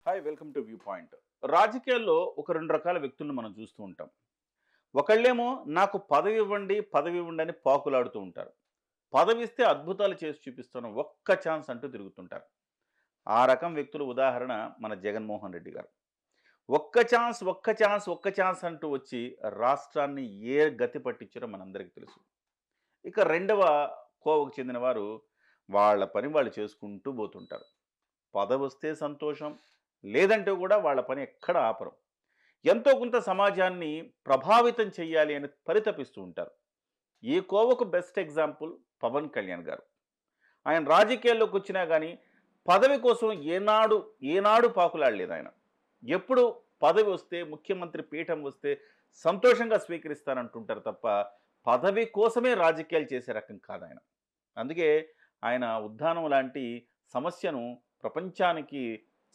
Hi welcome to view point. రాజకీయాల్లో ఒక రెండు రకాల వ్యక్తులను మనం చూస్తూ ఉంటాం. ఒకళ్ళేమో నాకు పదవి ఇవ్వండి, పదవి ఇవ్వండి అని పాకులాడుతూ ఉంటారు. పదవి ఇస్తే అద్భుతాలు చేసి చూపిస్తాను ఒక్క ఛాన్స్ అంటూ తిరుగుతుంటారు. ఆ రకం వ్యక్తుల ఉదాహరణ మన జగన్మోహన్ రెడ్డి గారు. ఒక్క ఛాన్స్, ఒక్క ఛాన్స్, ఒక్క ఛాన్స్ అంటూ వచ్చి రాష్ట్రాన్ని ఏ గతి పట్టించారో మనందరికీ తెలుసు. ఇక రెండవ కోవకు చెందిన వారు వాళ్ళ పని వాళ్ళు చేసుకుంటూ పోతుంటారు. పదవొస్తే సంతోషం, లేదంటే కూడా వాళ్ళ పని ఎక్కడ ఆపరు. ఎంతో కొంత సమాజాన్ని ప్రభావితం చేయాలి అని పరితపిస్తూ ఉంటారు. ఈ కోవకు బెస్ట్ ఎగ్జాంపుల్ పవన్ కళ్యాణ్ గారు. ఆయన రాజకీయాల్లోకి వచ్చినా కానీ పదవి కోసం ఏనాడు ఏనాడు పాకులాడలేదు ఆయన. ఎప్పుడు పదవి వస్తే, ముఖ్యమంత్రి పీఠం వస్తే సంతోషంగా స్వీకరిస్తానంటుంటారు తప్ప పదవి కోసమే రాజకీయాలు చేసే రకం కాదు ఆయన. అందుకే ఆయన ఉద్దానం లాంటి సమస్యను ప్రపంచానికి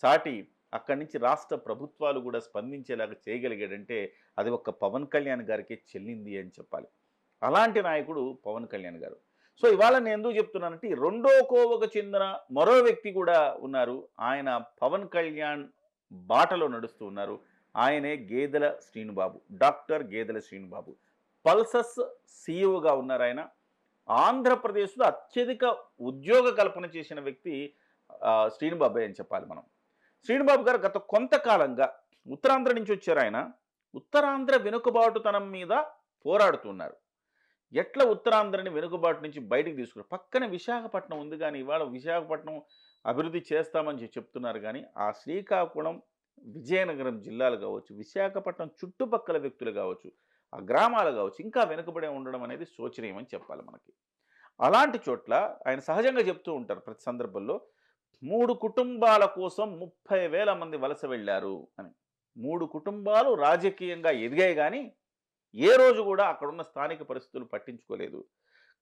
చాటి అక్కడి నుంచి రాష్ట్ర ప్రభుత్వాలు కూడా స్పందించేలాగా చేయగలిగాడంటే అది ఒక్క పవన్ కళ్యాణ్ గారికే చెల్లింది అని చెప్పాలి. అలాంటి నాయకుడు పవన్ కళ్యాణ్ గారు. సో ఇవాళ నేను ఎందుకు చెప్తున్నానంటే ఈ రెండో కోవకు చెందిన మరో వ్యక్తి కూడా ఉన్నారు. ఆయన పవన్ కళ్యాణ్ బాటలో నడుస్తూ ఉన్నారు. ఆయనే గేదెల శ్రీనుబాబు, డాక్టర్ గేదెల శ్రీనుబాబు. పల్సస్ సీఈఓగా ఉన్నారు ఆయన. ఆంధ్రప్రదేశ్లో అత్యధిక ఉద్యోగ కల్పన చేసిన వ్యక్తి శ్రీనుబాబే అని చెప్పాలి మనం. శ్రీనుబాబు గారు గత కొంతకాలంగా ఉత్తరాంధ్ర నుంచి వచ్చారు ఆయన. ఉత్తరాంధ్ర వెనుకబాటుతనం మీద పోరాడుతున్నారు. ఎట్లా ఉత్తరాంధ్రని వెనుకబాటు నుంచి బయటికి తీసుకున్నారు. పక్కన విశాఖపట్నం ఉంది కానీ ఇవాళ విశాఖపట్నం అభివృద్ధి చేస్తామని చెప్తున్నారు కానీ ఆ శ్రీకాకుళం, విజయనగరం జిల్లాలు కావచ్చు, విశాఖపట్నం చుట్టుపక్కల వ్యక్తులు కావచ్చు, ఆ గ్రామాలు కావచ్చు ఇంకా వెనుకబడే ఉండడం అనేది శోచనీయమని చెప్పాలి మనకి. అలాంటి చోట్ల ఆయన సహజంగా చెప్తూ ఉంటారు ప్రతి సందర్భంలో 3 కుటుంబాల కోసం 30,000 మంది వలస వెళ్ళారు అని. 3 కుటుంబాలు రాజకీయంగా ఎదిగాయి కానీ ఏ రోజు కూడా అక్కడున్న స్థానిక పరిస్థితులు పట్టించుకోలేదు.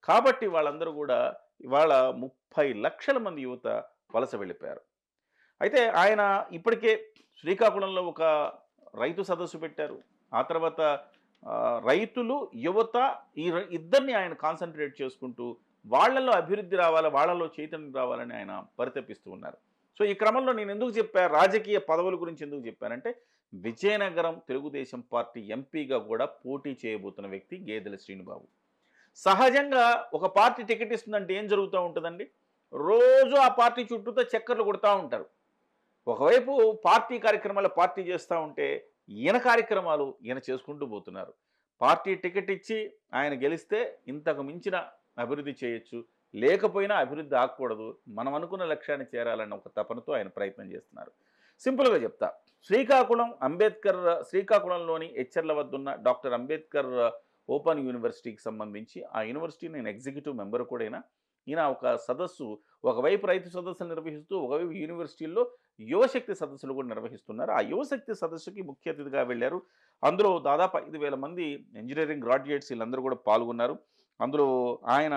కాబట్టి వాళ్ళందరూ కూడా ఇవాళ 30,00,000 మంది యువత వలస వెళ్ళిపోయారు. అయితే ఆయన ఇప్పటికే శ్రీకాకుళంలో ఒక రైతు సదస్సు పెట్టారు. ఆ తర్వాత రైతులు, యువత ఇద్దరిని ఆయన కాన్సంట్రేట్ చేసుకుంటూ వాళ్ళలో అభివృద్ధి రావాలి, వాళ్ళలో చైతన్యం రావాలని ఆయన పరితపిస్తూ ఉన్నారు. సో ఈ క్రమంలో నేను ఎందుకు రాజకీయ పదవుల గురించి ఎందుకు చెప్పానంటే విజయనగరం తెలుగుదేశం పార్టీ ఎంపీగా కూడా పోటీ చేయబోతున్న వ్యక్తి గేదెల శ్రీనుబాబు. సహజంగా ఒక పార్టీ టికెట్ ఇస్తుందంటే ఏం జరుగుతూ ఉంటుందండి? రోజు ఆ పార్టీ చుట్టూతో చక్కర్లు కొడతా ఉంటారు. ఒకవైపు పార్టీ కార్యక్రమాలు పార్టీ చేస్తూ ఉంటే ఈయన కార్యక్రమాలు ఈయన చేసుకుంటూ పోతున్నారు. పార్టీ టికెట్ ఇచ్చి ఆయన గెలిస్తే ఇంతకు మించిన అభివృద్ధి చేయొచ్చు, లేకపోయినా అభివృద్ధి ఆగకూడదు, మనం అనుకున్న లక్ష్యాన్ని చేరాలన్న ఒక తపనతో ఆయన ప్రయత్నం చేస్తున్నారు. సింపుల్గా చెప్తా, శ్రీకాకుళంలోని హెచ్చర్ల వద్ద ఉన్న డాక్టర్ అంబేద్కర్ ఓపెన్ యూనివర్సిటీకి సంబంధించి ఆ యూనివర్సిటీ నేను ఎగ్జిక్యూటివ్ మెంబర్ కూడా ఈయన ఒక సదస్సు, ఒకవైపు రైతు సదస్సులు నిర్వహిస్తూ ఒకవైపు యూనివర్సిటీల్లో యువశక్తి సదస్సులు కూడా నిర్వహిస్తున్నారు. ఆ యువశక్తి సదస్సుకి ముఖ్య అతిథిగా వెళ్ళారు. అందులో దాదాపు 5,000 మంది ఇంజనీరింగ్ గ్రాడ్యుయేట్స్ వీళ్ళందరూ కూడా పాల్గొన్నారు. అందులో ఆయన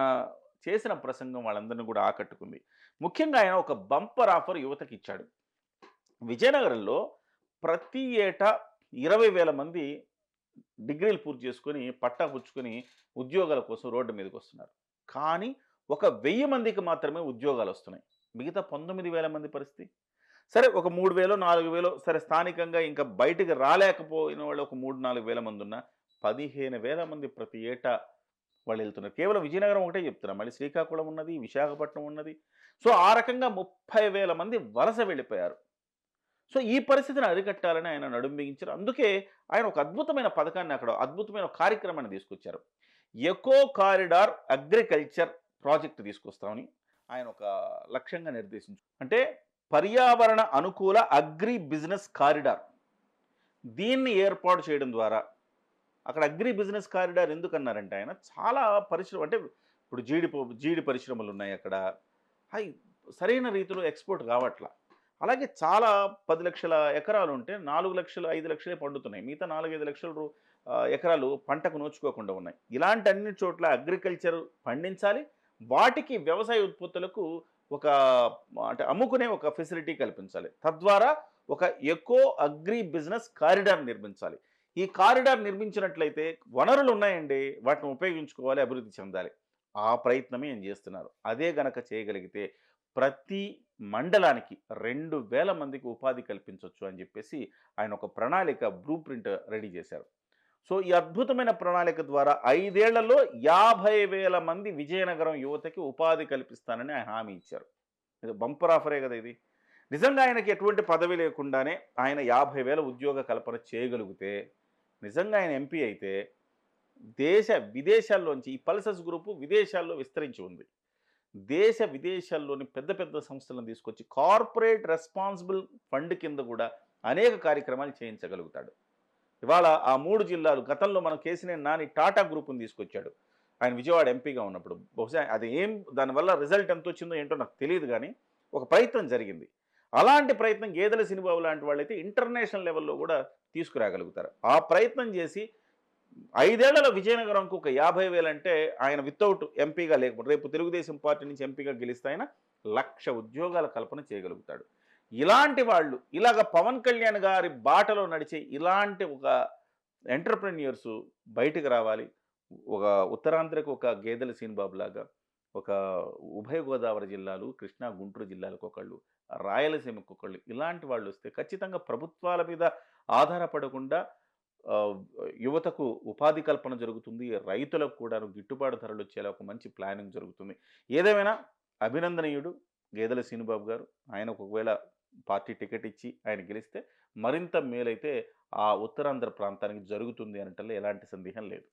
చేసిన ప్రసంగం వాళ్ళందరినీ కూడా ఆకట్టుకుంది. ముఖ్యంగా ఆయన ఒక బంపర్ ఆఫర్ యువతకి ఇచ్చాడు. విజయనగరంలో ప్రతి ఏటా 20,000 మంది డిగ్రీలు పూర్తి చేసుకొని పట్టా పుచ్చుకొని ఉద్యోగాల కోసం రోడ్డు మీదకి వస్తున్నారు. కానీ ఒక 1000 మందికి మాత్రమే ఉద్యోగాలు వస్తున్నాయి. మిగతా 19,000 మంది పరిస్థితి. సరే ఒక 3,000 4,000 సరే స్థానికంగా ఇంకా బయటికి రాలేకపోయిన వాళ్ళు ఒక 3-4,000 మంది ఉన్నా 15,000 మంది ప్రతి ఏటా వాళ్ళు వెళ్తున్నారు. కేవలం విజయనగరం ఒకటే చెప్తున్నా, మళ్ళీ శ్రీకాకుళం ఉన్నది, విశాఖపట్నం ఉన్నది. సో ఆ రకంగా 30,000 మంది వలస వెళ్ళిపోయారు. సో ఈ పరిస్థితిని అరికట్టాలని ఆయన నడుం బిగించారు. అందుకే ఆయన ఒక అద్భుతమైన పథకాన్ని అక్కడ అద్భుతమైన కార్యక్రమాన్ని తీసుకొచ్చారు. ఎకో కారిడార్ అగ్రికల్చర్ ప్రాజెక్ట్ తీసుకొస్తామని ఆయన ఒక లక్ష్యంగా నిర్దేశించారు. అంటే పర్యావరణ అనుకూల అగ్రి బిజినెస్ కారిడార్ దీన్ని ఏర్పాటు చేయడం ద్వారా అక్కడ అగ్రి బిజినెస్ కారిడార్ ఎందుకన్నారంటే ఆయన చాలా పరిశ్రమ అంటే ఇప్పుడు జీడి పరిశ్రమలు ఉన్నాయి అక్కడ. అవి సరైన రీతిలో ఎక్స్పోర్ట్ కావట్లా. అలాగే చాలా 10 లక్షల ఎకరాలు ఉంటే 4 లక్షలు 5 లక్షలే పండుతున్నాయి. మిగతా 4-5 లక్షల ఎకరాలు పంటకు నోచుకోకుండా ఉన్నాయి. ఇలాంటి అన్ని చోట్ల అగ్రికల్చర్ పండించాలి. వాటికి వ్యవసాయ ఉత్పత్తులకు ఒక అంటే అమ్ముకునే ఒక ఫెసిలిటీ కల్పించాలి. తద్వారా ఒక ఎకో అగ్రి బిజినెస్ కారిడార్ నిర్మించాలి. ఈ కారిడార్ నిర్మించినట్లయితే వనరులు ఉన్నాయండి, వాటిని ఉపయోగించుకోవాలి, అభివృద్ధి చెందాలి. ఆ ప్రయత్నమే ఆయన చేస్తున్నారు. అదే గనక చేయగలిగితే ప్రతి మండలానికి 2000 మందికి ఉపాధి కల్పించొచ్చు అని చెప్పేసి ఆయన ఒక ప్రణాళిక బ్లూ ప్రింట్ రెడీ చేశారు. సో, ఈ అద్భుతమైన ప్రణాళిక ద్వారా 5 ఏళ్లలో 50,000 మంది విజయనగరం యువతకి ఉపాధి కల్పిస్తానని ఆయన హామీ ఇచ్చారు. ఇది బంపర్ ఆఫరే కదా ఇది. నిజంగా ఆయనకి ఎటువంటి పదవి లేకుండానే ఆయన 50,000 ఉద్యోగ కల్పన చేయగలిగితే, నిజంగా ఆయన ఎంపీ అయితే దేశ విదేశాల్లోంచి ఈ పల్సస్ గ్రూపు విదేశాల్లో విస్తరించి ఉంది. దేశ విదేశాల్లోని పెద్ద పెద్ద సంస్థలను తీసుకొచ్చి కార్పొరేట్ రెస్పాన్సిబుల్ ఫండ్ కింద కూడా అనేక కార్యక్రమాలు చేయించగలుగుతాడు. ఇవాళ ఆ 3 జిల్లాలు గతంలో మనం కేసినేని నాని టాటా గ్రూప్‌ని తీసుకొచ్చాడు. ఆయన విజయవాడ ఎంపీగా ఉన్నప్పుడు. బహుశా అది దానివల్ల రిజల్ట్ ఎంతొచ్చిందో ఏంటో నాకు తెలీదు గానీ, ఒక ప్రయత్నం జరిగింది. అలాంటి ప్రయత్నం గేదెల సినిబాబు లాంటి వాళ్ళైతే ఇంటర్నేషనల్ లెవెల్‌లో గూడా తీసుకురాగలుగుతారు. ఆ ప్రయత్నం చేసి 5 ఏళ్లలో విజయనగరంకు ఒక 50,000 అంటే ఆయన వితౌట్ ఎంపీగా లేకపోతే రేపు తెలుగుదేశం పార్టీ నుంచి ఎంపీగా గెలిస్తే ఆయన 1,00,000 ఉద్యోగాల కల్పన చేయగలుగుతాడు. ఇలాంటి వాళ్ళు ఇలాగ పవన్ కళ్యాణ్ గారి బాటలో నడిచే ఇలాంటి ఒక ఎంటర్‌ప్రెన్యూర్స్ బయటికి రావాలి. ఒక ఉత్తరాంధ్రకు ఒక గేదెల సీనుబాబులాగా, ఒక ఉభయ గోదావరి జిల్లాలు, కృష్ణా, గుంటూరు జిల్లాలకొకళ్ళు, రాయలసీమకొకళ్ళు ఇలాంటి వాళ్ళొస్తే ఖచ్చితంగా ప్రభుత్వాల మీద ఆధారపడకుండా ఆహ్, యువతకు ఉపాధి కల్పన జరుగుతుంది. రైతులకు కూడాను గిట్టుబాటు ధరలొచ్చేలా ఒక మంచి ప్లానింగ్ జరుగుతుంది. ఏదేమైనా అభినందనీయుడు గేదెల సీనుబాబు గారు. ఆయనకు ఒకవేళ పార్టీ టికెట్ ఇచ్చి ఆయన గెలిస్తే మరింత మేలైతే ఆ ఉత్తరాంధ్ర ప్రాంతానికి జరుగుతుంది అనటంలో ఎలాంటి సందేహం లేదు.